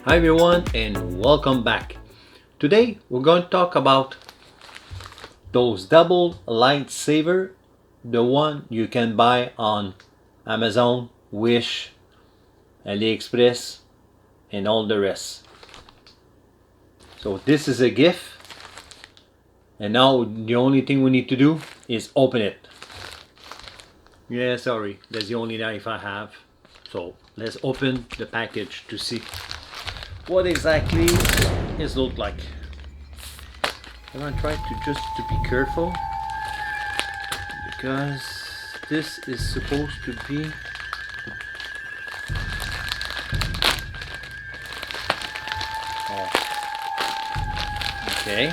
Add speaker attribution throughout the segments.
Speaker 1: Hi everyone and welcome back. Today we're going to talk about those double lightsaber, the one you can buy on Amazon, Wish, AliExpress and all the rest. So this is a gift and now the only thing we need to do is open it. Yeah, sorry, that's the only knife I have. So let's open the package to see what exactly it looks like. I'm gonna try to be careful because this is supposed to be okay.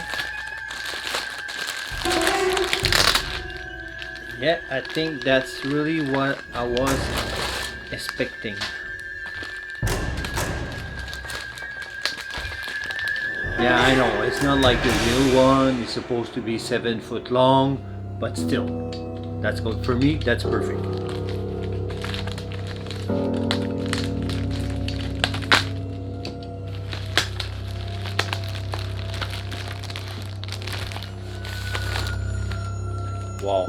Speaker 1: Yeah, I think that's really what I was expecting. Yeah, I know, it's not like the real one. It's supposed to be 7 foot long, but still, that's good. For me, that's perfect. Wow.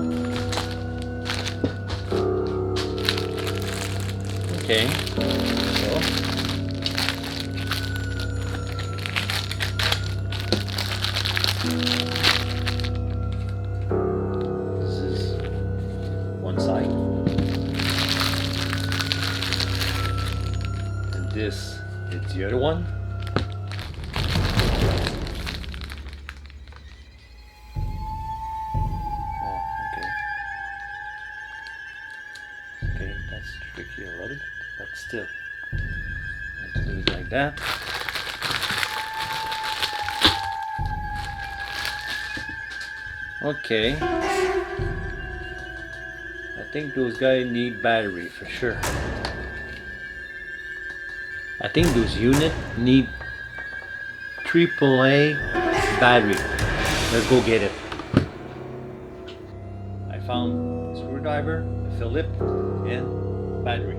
Speaker 1: Okay, so this is one side, and this is the other one. Oh, okay, that's tricky a little bit, but still, let's do it like that. Okay, I think those guys need battery for sure. I think those units need AAA battery. Let's go get it. I found a screwdriver, a Philip, and battery.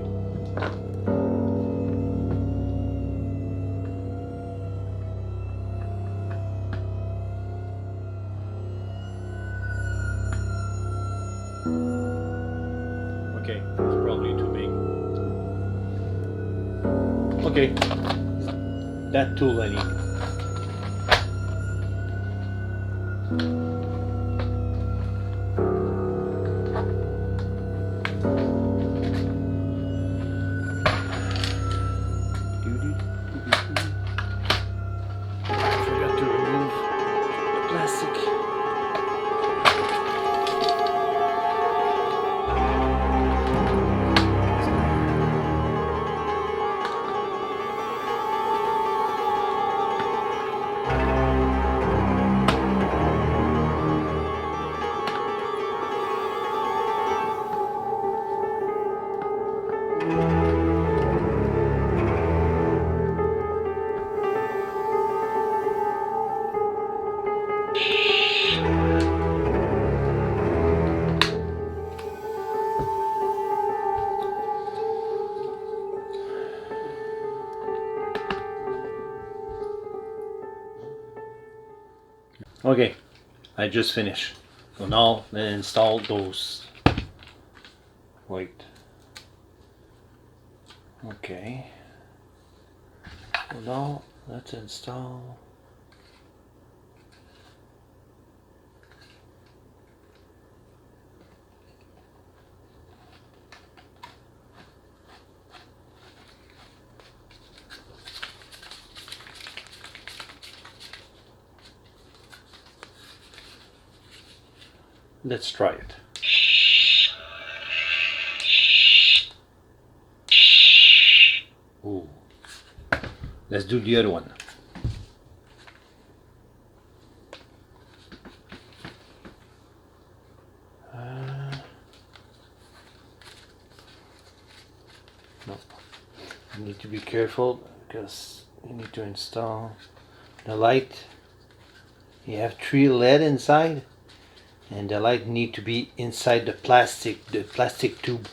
Speaker 1: Okay, it's probably too big. Okay, that tool I need. I forgot to remove the plastic. Okay, I just finished. So now let's install those. Wait. Okay. So now let's install. Let's try it. Ooh. Let's do the other one. No. You need to be careful because you need to install the light. You have 3 LED inside, and the light need to be inside the plastic tube.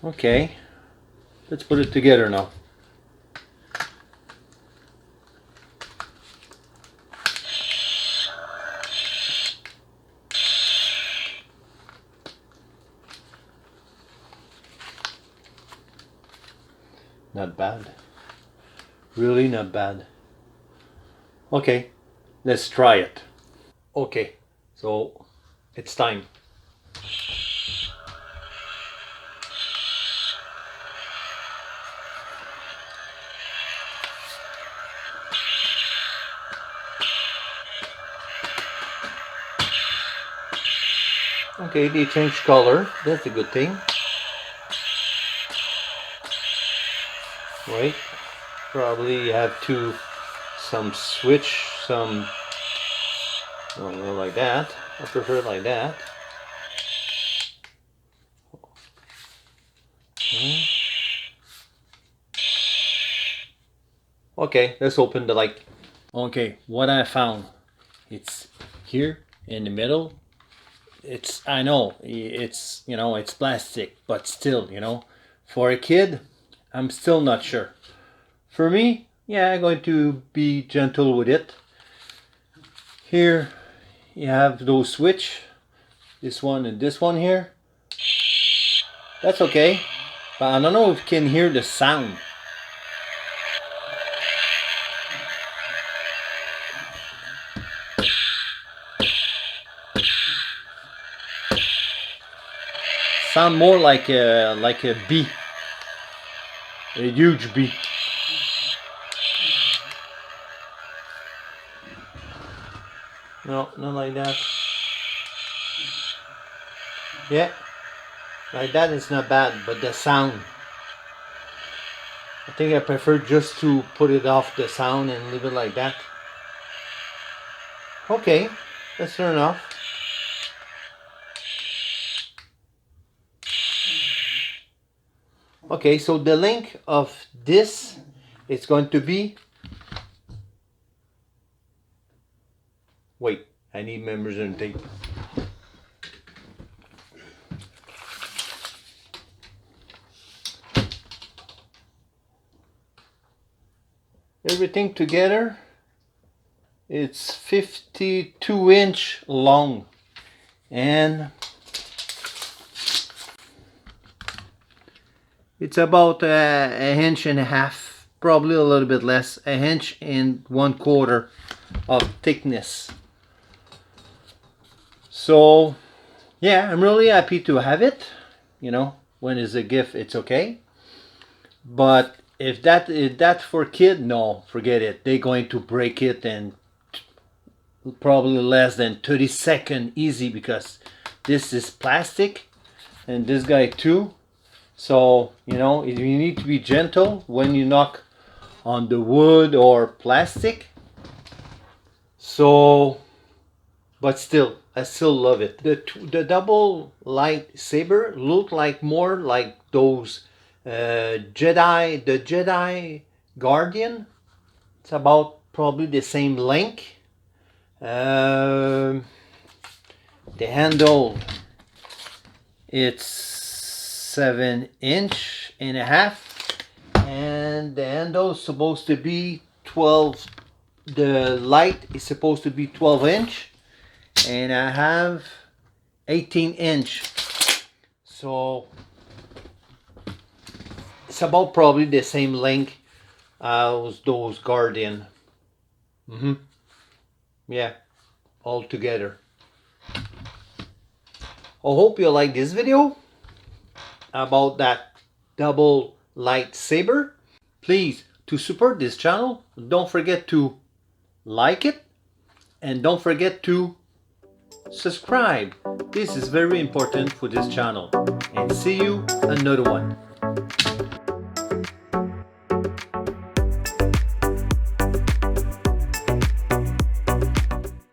Speaker 1: Okay, let's put it together now. Not bad. Really not bad. Okay, let's try it. Okay, so it's time. Okay, they changed color. That's a good thing. Right? Probably have to switch some. No, like that. I prefer it like that. Okay, let's open the light. Okay, what I found, it's here in the middle. I know it's, it's plastic, but still, for a kid, I'm still not sure. For me, yeah, I'm going to be gentle with it. Here you have those switch, this one and this one here. That's okay, but I don't know if you can hear the sound. Sound more like a bee, a huge bee. No, not like that. Yeah, like that is not bad, but the sound. I think I prefer just to put it off the sound and leave it like that. Okay, let's turn it off. Okay, so the link of this is going to be... Wait, I need measuring tape. Everything together, it's 52-inch long, and it's about an inch and a half, probably a little bit less, 1.25 inches of thickness. So yeah, I'm really happy to have it. When it's a gift, it's okay. But if that's for kid, no, forget it. They're going to break it in probably less than 30 seconds easy, because this is plastic and this guy too. So you need to be gentle when you knock on the wood or plastic. So, but still, I still love it. The double lightsaber look like more like those the Jedi Guardian. It's about probably the same length. The handle, it's 7.5 inches, and the handle is supposed to be 12. The light is supposed to be 12-inch, and I have 18-inch. So it's about probably the same length as those Guardian. Yeah, all together. I hope you like this video about that double lightsaber. Please, to support this channel, don't forget to like it, and don't forget to subscribe. This is very important for this channel. And see you another one.